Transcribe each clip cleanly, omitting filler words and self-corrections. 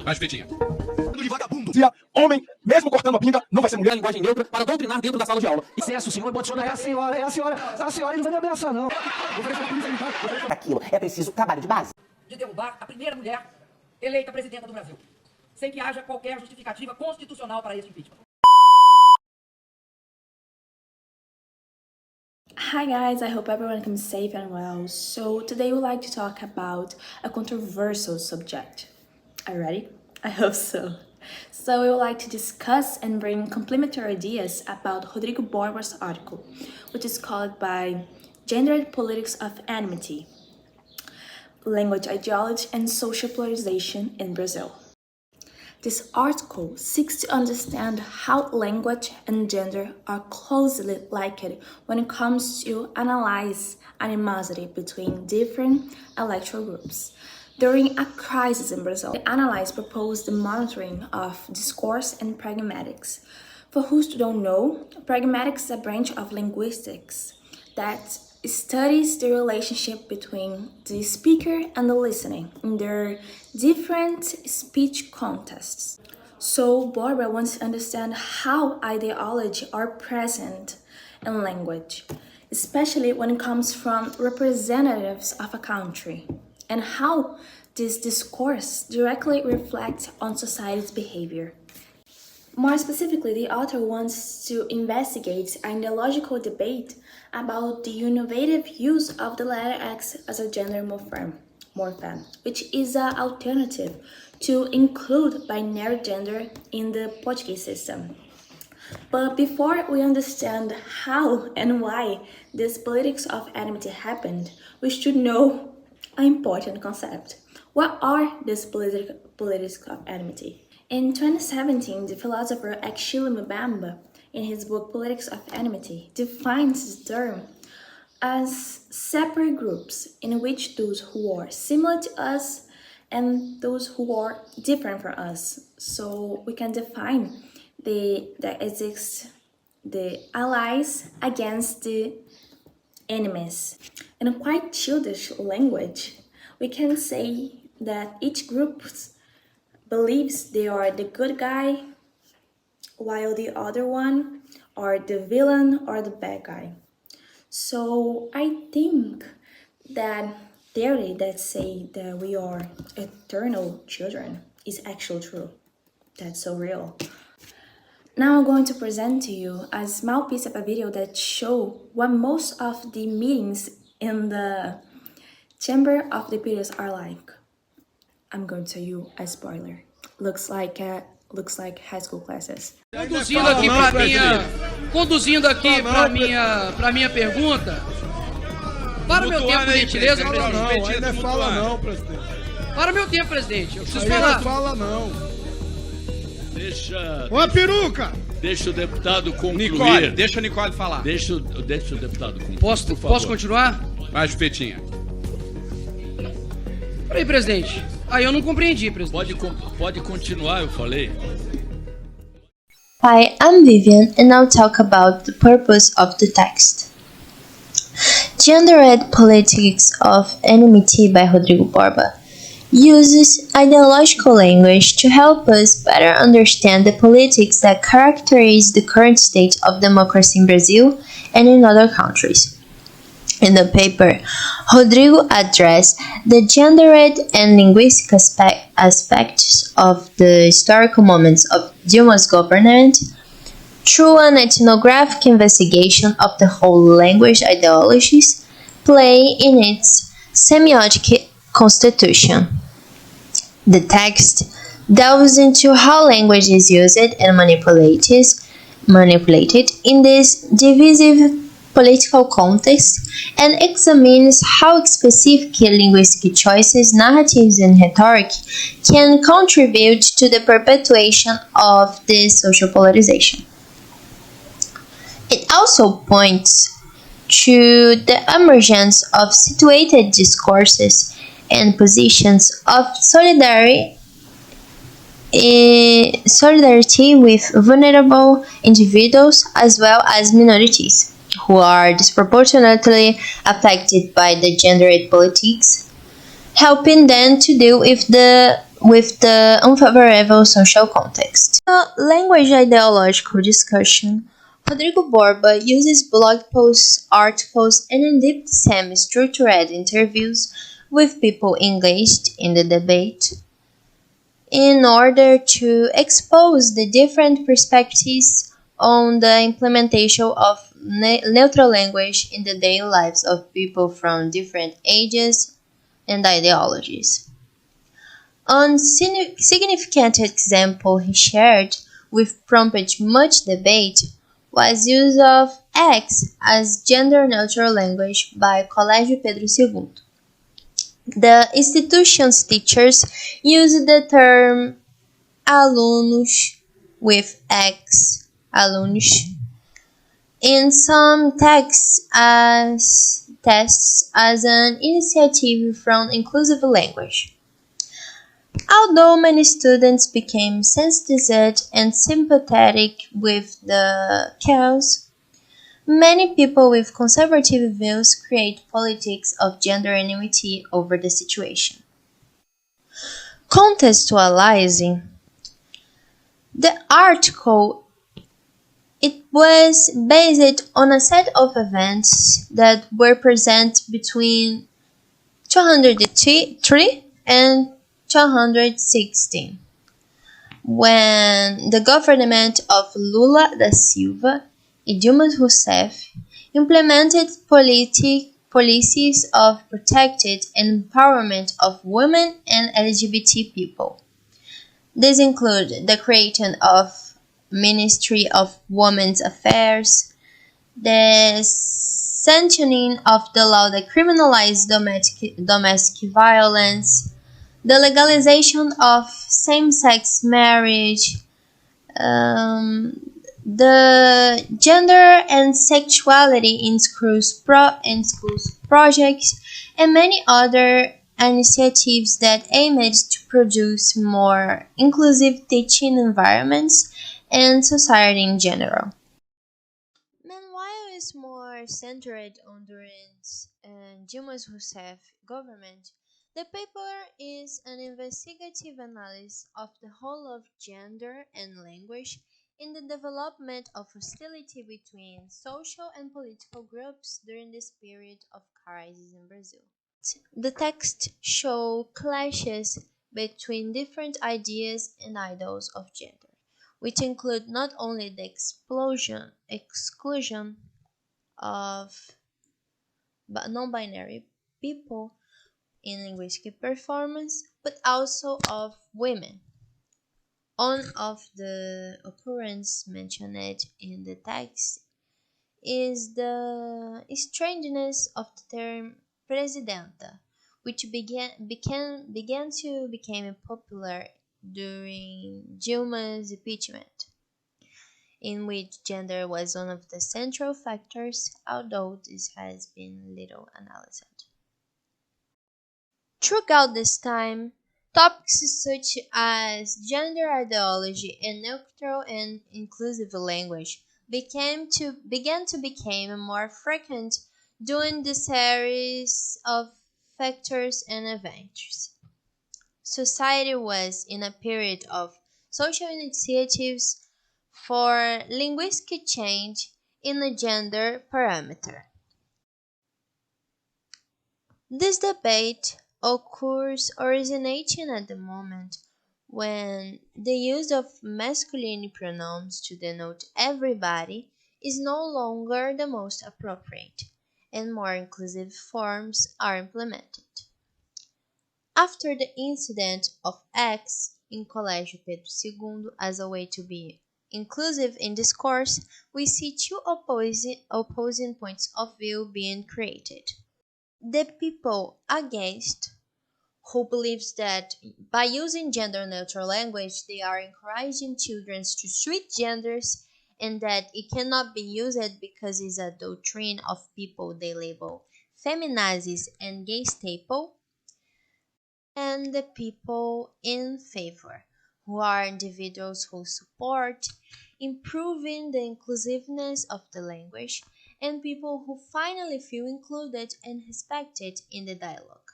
Mais Petinha. De vagabundo. Se homem, mesmo cortando a pinga, não vai ser mulher. Linguagem neutra para doutrinar dentro da sala de aula. Excesso, senhor Bolsonaro, é a senhora, ele não vai me ameaçar, não. Aquilo é preciso trabalho de base. De derrubar a primeira mulher eleita presidenta do Brasil, sem que haja qualquer justificativa constitucional para esse impeachment. Hi guys, I hope everyone comes safe and well. So today we'd like to talk about a controversial subject. Are you ready? I hope so. So we would like to discuss and bring complementary ideas about Rodrigo Borba's article, which is called by Gendered Politics of Enmity, Language, Ideology and Social Polarization in Brazil. This article seeks to understand how language and gender are closely linked when it comes to analyze animosity between different electoral groups. During a crisis in Brazil, the analysts proposed the monitoring of discourse and pragmatics. For those who don't know, pragmatics is a branch of linguistics that studies the relationship between the speaker and the listening in their different speech contexts. So Borba wants to understand how ideology are present in language, especially when it comes from representatives of a country, and how this discourse directly reflects on society's behavior. More specifically, the author wants to investigate an ideological debate about the innovative use of the letter X as a gender morpheme, which is an alternative to include binary gender in the Portuguese system. But before we understand how and why this politics of enmity happened, we should know an important concept. What are these politics of enmity? In 2017, the philosopher Achille Mbemba, in his book Politics of Enmity, defines this term as separate groups in which those who are similar to us and those who are different from us. So we can define that exists the allies against the enemies. In a quite childish language, we can say that each group believes they are the good guy, while the other one are the villain or the bad guy. So I think that theory that say that we are eternal children is actually true. That's so real. Now I'm going to present to you a small piece of a video that show what most of the meetings in the Chamber of Deputies are like. I'm going to tell you a spoiler. Looks like high school classes. Conduzindo aqui para minha pergunta. Para o meu tempo, por gentileza, presidente. Ainda fala não, presidente. Para o meu tempo, presidente. Eu preciso falar. falar. Não fala não. Deixa. Ô, peruca! Deixa o deputado concluir. Nicole, deixa a Nicole falar. Deixa o deputado concluir. Posso continuar? Mais Petinha. Peraí, presidente. Aí eu não compreendi, presidente. Pode continuar, eu falei. Hi, I'm Vivian and I'll talk about the purpose of the text. Gendered Politics of Enmity by Rodrigo Borba uses ideological language to help us better understand the politics that characterize the current state of democracy in Brazil and in other countries. In the paper, Rodrigo addressed the gendered and linguistic aspects of the historical moments of Dilma's government through an ethnographic investigation of the whole language ideologies play in its semiotic constitution. The text delves into how language is used and manipulated in this divisive political context and examines how specific linguistic choices, narratives, and rhetoric can contribute to the perpetuation of this social polarization. It also points to the emergence of situated discourses and positions of solidarity with vulnerable individuals as well as minorities who are disproportionately affected by the gendered politics, helping them to deal with the with the unfavorable social context. In a language ideological discussion, Rodrigo Borba uses blog posts, articles, and in-depth semi-structured interviews with people engaged in the debate in order to expose the different perspectives on the implementation of neutral language in the daily lives of people from different ages and ideologies. One significant example he shared, which prompted much debate, was use of X as gender-neutral language by Colégio Pedro II. The institution's teachers use the term alunos with X, alunos, in some texts as an initiative from inclusive language. Although many students became sensitized and sympathetic with the cause, many people with conservative views create politics of gender enmity over the situation. Contextualizing the article, it was based on a set of events that were present between 203 and 216, when the government of Lula da Silva and Dilma Rousseff implemented policies of protected and empowerment of women and LGBT people. These include the creation of Ministry of Women's Affairs, the sanctioning of the law that criminalized domestic violence, the legalization of same-sex marriage, the gender and sexuality in schools projects, and many other initiatives that aimed to produce more inclusive teaching environments and society in general. Meanwhile, it's more centered on during Dilma Rousseff government. The paper is an investigative analysis of the whole of gender and language in the development of hostility between social and political groups during this period of crisis in Brazil. The text shows clashes between different ideas and ideals of gender, which include not only the exclusion of non-binary people in linguistic performance, but also of women. One of the occurrences mentioned in the text is the strangeness of the term presidenta, which began to become popular during Dilma's impeachment, in which gender was one of the central factors, although this has been little analyzed. Throughout this time, topics such as gender ideology and neutral and inclusive language began to become more frequent during the series of factors and events. Society was in a period of social initiatives for linguistic change in a gender parameter. This debate occurs originating at the moment when the use of masculine pronouns to denote everybody is no longer the most appropriate, and more inclusive forms are implemented. After the incident of X in Colégio Pedro II as a way to be inclusive in discourse, we see two opposing points of view being created. The people against, who believes that by using gender-neutral language they are encouraging children to switch genders and that it cannot be used because it's a doctrine of people they label feminazis and gay staple, and the people in favor, who are individuals who support improving the inclusiveness of the language and people who finally feel included and respected in the dialogue.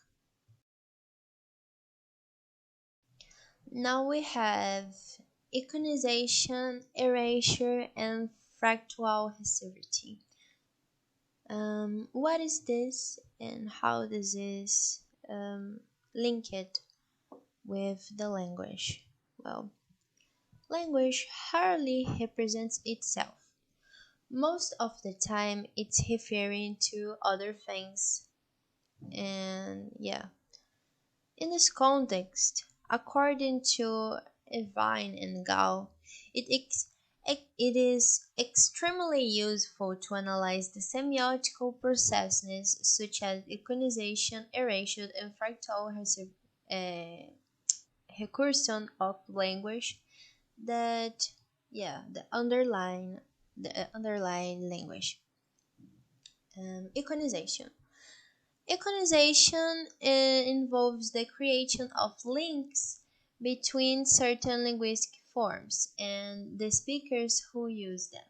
Now we have iconization, erasure, and fractal hesivity. What is this and how this is linked with the language? Well, language hardly represents itself. Most of the time it's referring to other things. And yeah, in this context, according to Evine and Gao, it is extremely useful to analyze the semiotical processes such as iconization, erasure, and fractal recursion of language that the underlying language. Iconization. Iconization involves the creation of links between certain linguistic forms and the speakers who use them.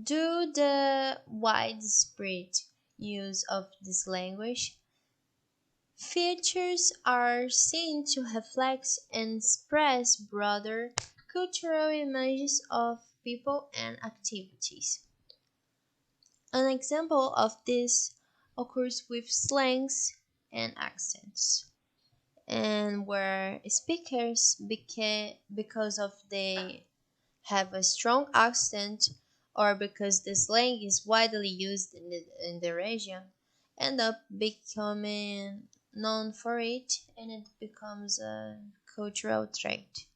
Due to the widespread use of this language, features are seen to reflect and express broader cultural images of people and activities. An example of this occurs with slangs and accents, and where speakers, because of they have a strong accent or because the slang is widely used in the region, end up becoming known for it, and it becomes a cultural trait.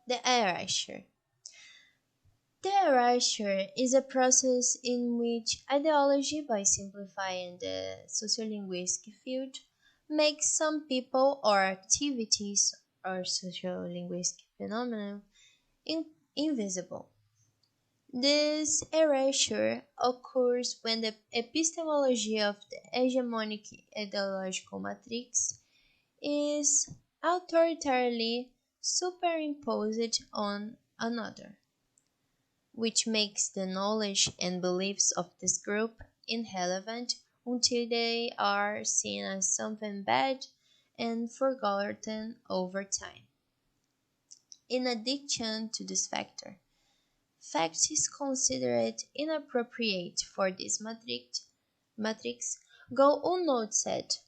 The erasure. The erasure is a process in which ideology, by simplifying the sociolinguistic field, makes some people or activities or sociolinguistic phenomena invisible. This erasure occurs when the epistemology of the hegemonic ideological matrix is authoritarily superimposed on another, which makes the knowledge and beliefs of this group irrelevant until they are seen as something bad and forgotten over time. In addition to this factor, fact is considered inappropriate for this matrix go unnoticed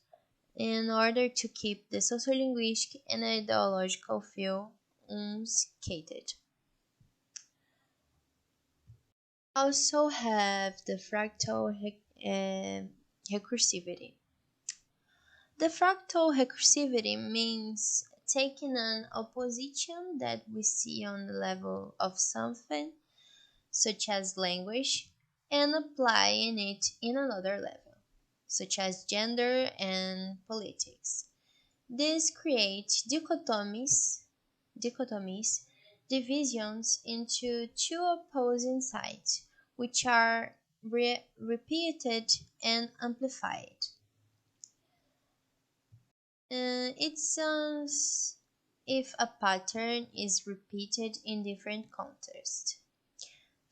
in order to keep the sociolinguistic and ideological field unscathed. Also have the fractal recursivity. The fractal recursivity means taking an opposition that we see on the level of something, such as language, and applying it in another level, such as gender and politics. This creates dichotomies, divisions into two opposing sides, which are repeated and amplified. It's as if a pattern is repeated in different contexts.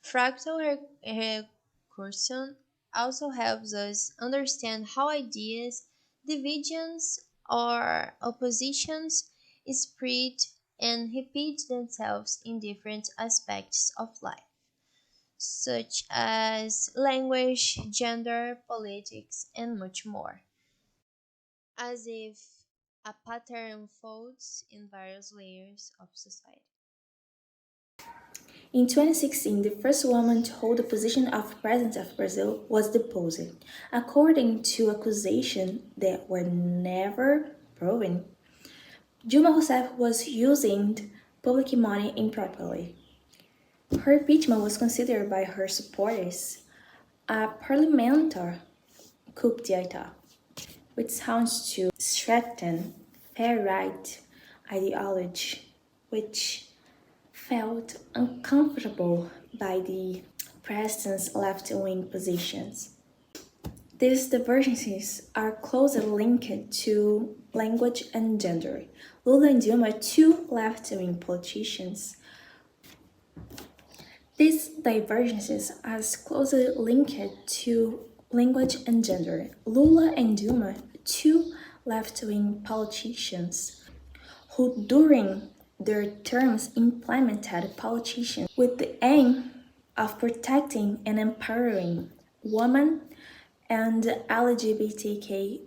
Fractal recursion also helps us understand how ideas, divisions, or oppositions spread and repeat themselves in different aspects of life, such as language, gender, politics, and much more, as if a pattern unfolds in various layers of society. In 2016, the first woman to hold the position of President of Brazil was deposed, according to accusations that were never proven. Dilma Rousseff was using public money improperly. Her impeachment was considered by her supporters a parliamentary coup d'etat, which sounds to strengthen far-right ideology, which felt uncomfortable by the president's left-wing positions. These divergences are closely linked to language and gender. Lula and Dilma are two left-wing politicians. These divergences are closely linked to language and gender. Lula and Dilma, two left-wing politicians. who during their terms implemented politicians with the aim of protecting and empowering women and LGBTQIA+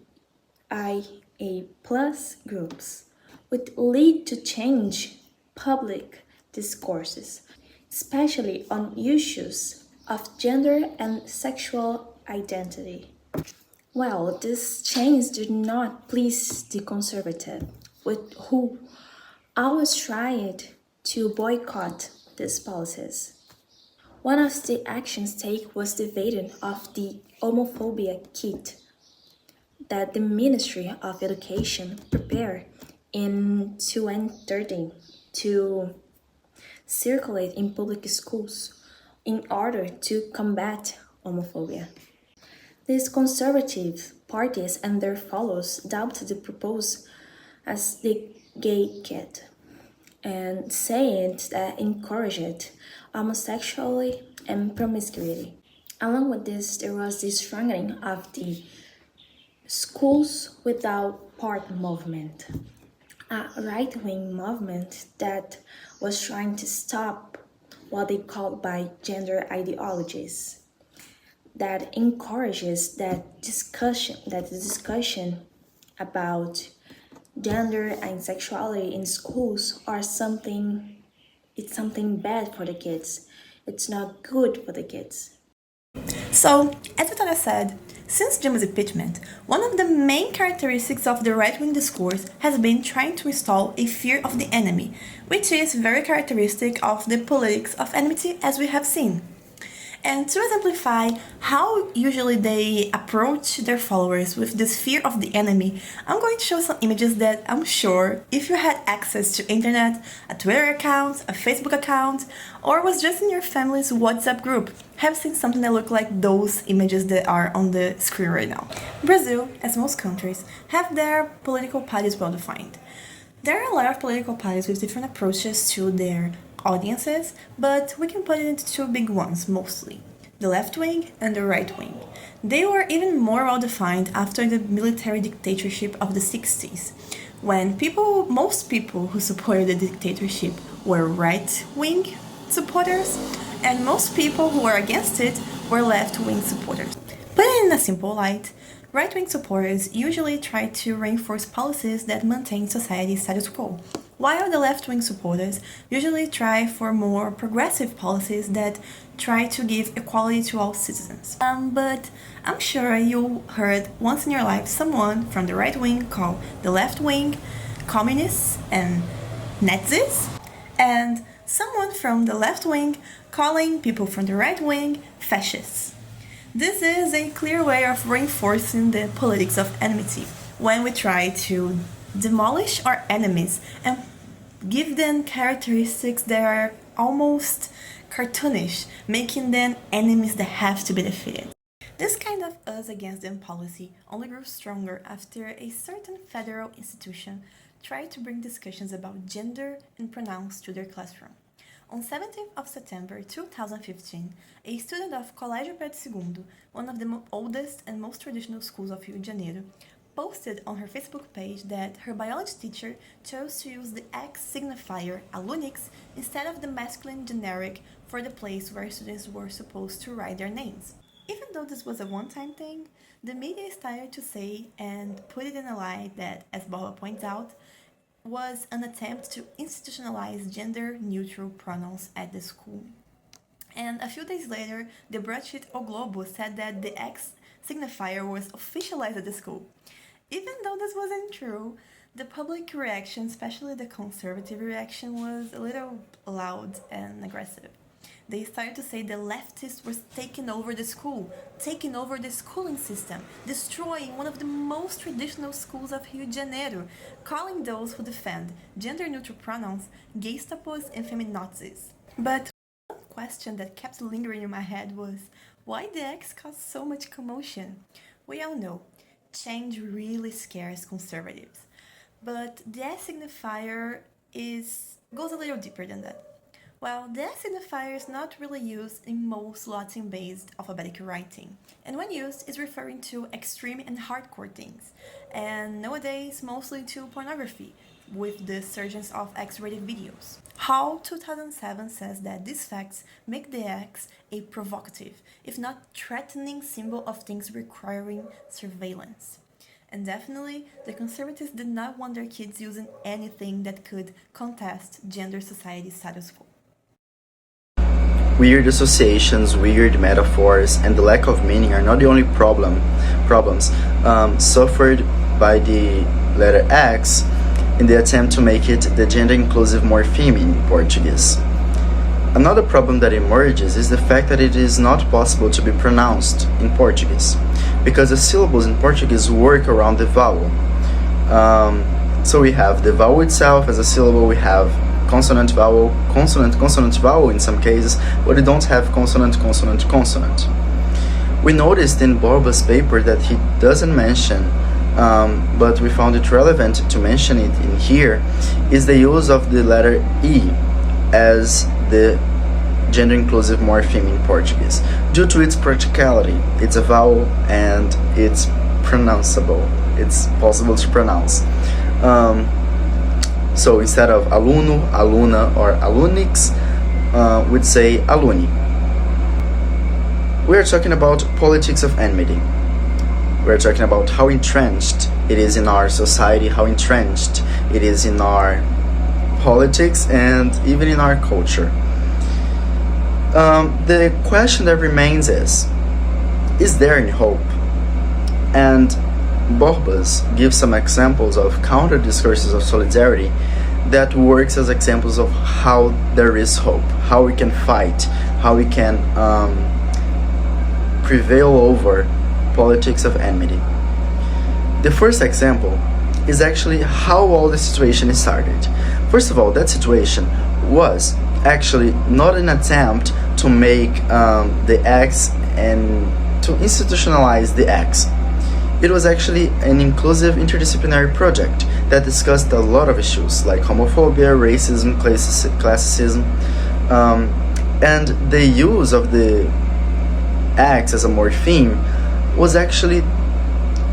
groups, would lead to change public discourses, especially on issues of gender and sexual identity. Well, this change did not please the conservative, with who always tried to boycott these policies. One of the actions taken was the vetting of the homophobia kit that the Ministry of Education prepared in 2013 to circulate in public schools in order to combat homophobia. These conservative parties and their followers doubted the proposal as the gay kit and saying that encouraged homosexuality and promiscuity. Along with this, there was the strengthening of the Schools Without Part movement, a right-wing movement that was trying to stop what they called by gender ideologies, that encourages the discussion about gender and sexuality in schools are something bad for the kids. It's not good for the kids. So, as Vitória said, since Dilma's impeachment, one of the main characteristics of the right-wing discourse has been trying to install a fear of the enemy, which is very characteristic of the politics of enmity as we have seen. And to exemplify how usually they approach their followers with this fear of the enemy, I'm going to show some images that I'm sure if you had access to internet, a Twitter account, a Facebook account, or was just in your family's WhatsApp group, have seen something that look like those images that are on the screen right now. Brazil, as most countries, have their political parties well defined. There are a lot of political parties with different approaches to their audiences, but we can put it into two big ones mostly, the left wing and the right wing. They were even more well defined after the military dictatorship of the 60s, when most people who supported the dictatorship were right wing supporters, and most people who were against it were left wing supporters. Put it in a simple light, right-wing supporters usually try to reinforce policies that maintain society's status quo, while the left-wing supporters usually try for more progressive policies that try to give equality to all citizens. But I'm sure you heard once in your life someone from the right wing call the left wing communists and Nazis, and someone from the left wing calling people from the right wing fascists. This is a clear way of reinforcing the politics of enmity when we try to demolish our enemies and give them characteristics that are almost cartoonish, making them enemies that have to be defeated. This kind of us against them policy only grew stronger after a certain federal institution tried to bring discussions about gender and pronouns to their classroom. On 17th of September 2015, a student of Colégio Pedro II, one of the oldest and most traditional schools of Rio de Janeiro, posted on her Facebook page that her biology teacher chose to use the X signifier, alunix, instead of the masculine generic for the place where students were supposed to write their names. Even though this was a one-time thing, the media started to say and put it in a light that, as Borba points out, was an attempt to institutionalize gender-neutral pronouns at the school. And a few days later, the broadsheet O Globo said that the X signifier was officialized at the school. Even though this wasn't true, the public reaction, especially the conservative reaction, was a little loud and aggressive. They started to say the leftists were taking over the school, taking over the schooling system, destroying one of the most traditional schools of Rio de Janeiro, calling those who defend gender-neutral pronouns gestapos and feminazis. But one question that kept lingering in my head was, why the X caused so much commotion? We all know, change really scares conservatives. But the S signifier goes a little deeper than that. Well, the S signifier is not really used in most Latin-based alphabetic writing, and when used, is referring to extreme and hardcore things, and nowadays mostly to pornography, with the surgence of X-rated videos. Hall 2007 says that these facts make the X a provocative, if not threatening symbol of things requiring surveillance. And definitely, the conservatives did not want their kids using anything that could contest gender society's status quo. Weird associations, weird metaphors, and the lack of meaning are not the only problems suffered by the letter X in the attempt to make it the gender-inclusive morpheme in Portuguese. Another problem that emerges is the fact that it is not possible to be pronounced in Portuguese, because the syllables in Portuguese work around the vowel. So we have the vowel itself as a syllable, we have consonant, vowel, consonant, consonant, vowel in some cases, but we don't have consonant, consonant, consonant. We noticed in Borba's paper that he doesn't mention, but we found it relevant to mention it in here, is the use of the letter E as the gender-inclusive morpheme in Portuguese, due to its practicality. It's a vowel and it's pronounceable. It's possible to pronounce. So instead of aluno, aluna, or alunix, we'd say aluni. We're talking about politics of enmity. We're talking about how entrenched it is in our society, how entrenched it is in our politics, and even in our culture. The question that remains is there any hope? And Borbas gives some examples of counter-discourses of solidarity that works as examples of how there is hope, how we can fight, how we can prevail over politics of enmity. The first example is actually how all the situation started. First of all, that situation was actually not an attempt to make the X and to institutionalize the X. It was actually an inclusive interdisciplinary project that discussed a lot of issues like homophobia, racism, classicism, and the use of the X as a morpheme was actually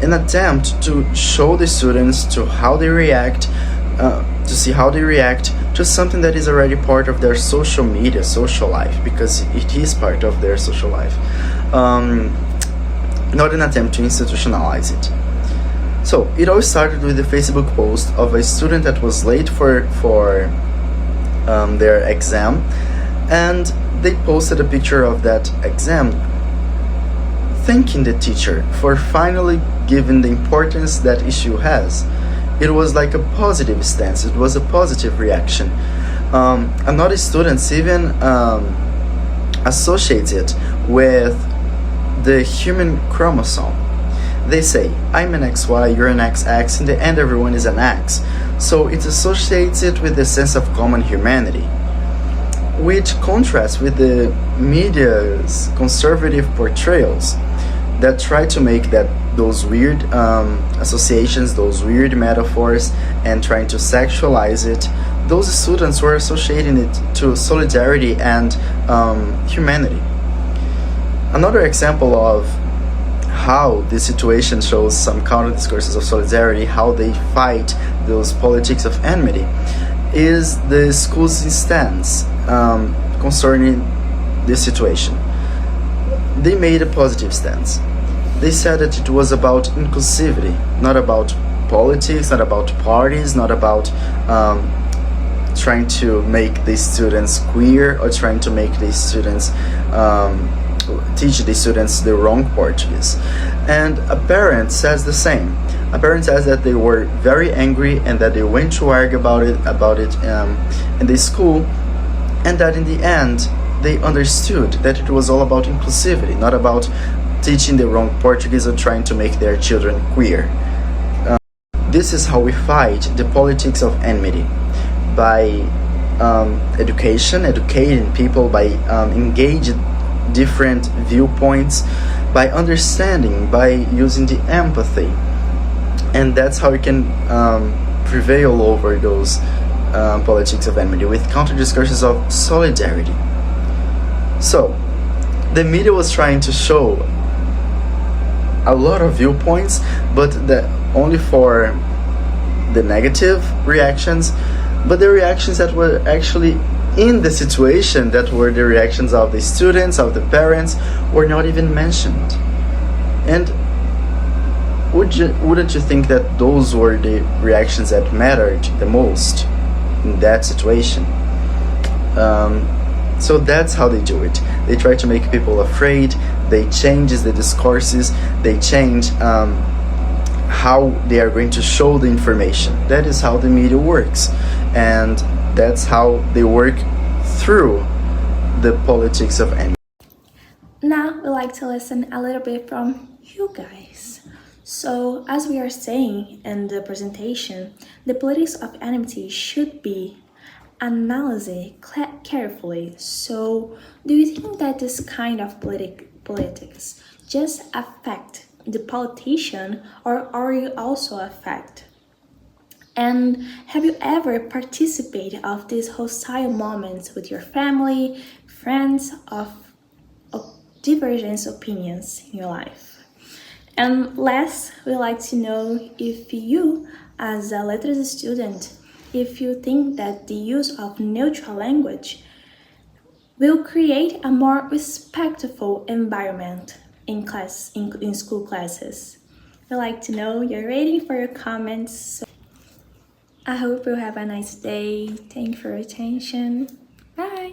an attempt to show the students to how they react, to see how they react to something that is already part of their social media, social life, because it is part of their social life. Not an attempt to institutionalize it. So it all started with a Facebook post of a student that was late for their exam, and they posted a picture of that exam, thanking the teacher for finally giving the importance that issue has. It was like a positive stance, it was a positive reaction. Another students even associates it with the human chromosome. They say, I'm an XY, you're an XX, in the end everyone is an X. So it associates it with the sense of common humanity, which contrasts with the media's conservative portrayals that try to make those weird associations, those weird metaphors, and trying to sexualize it. Those students were associating it to solidarity and humanity. Another example of how this situation shows some counter-discourses of solidarity, how they fight those politics of enmity, is the school's stance concerning this situation. They made a positive stance. They said that it was about inclusivity, not about politics, not about parties, not about trying to make the students queer or trying to make the students teach the students the wrong Portuguese. And a parent says the same. A parent says that they were very angry and that they went to argue about it in the school, and that in the end they understood that it was all about inclusivity, not about teaching the wrong Portuguese or trying to make their children queer. This is how we fight the politics of enmity, by educating people, by engaging different viewpoints, by understanding, by using the empathy. And that's how we can prevail over those politics of enmity, with counter-discourses of solidarity. So, the media was trying to show a lot of viewpoints, but only for the negative reactions, but the reactions that were actually in the situation, that were the reactions of the students, of the parents, were not even mentioned. And wouldn't you think that those were the reactions that mattered the most in that situation? So that's how they do it. They try to make people afraid, they change the discourses, they change how they are going to show the information. That is how the media works, and that's how they work through the politics of enmity. Now we like to listen a little bit from you guys. So, as we are saying in the presentation, the politics of enmity should be analyzed carefully. So, do you think that this kind of politics just affect the politician, or are you also affect? And have you ever participated of these hostile moments with your family, friends, of divergent opinions in your life? And last, we like to know if you, as a Letras student, if you think that the use of neutral language will create a more respectful environment in school classes. We like to know. You're waiting for your comments. So I hope you have a nice day. Thank you for your attention. Bye.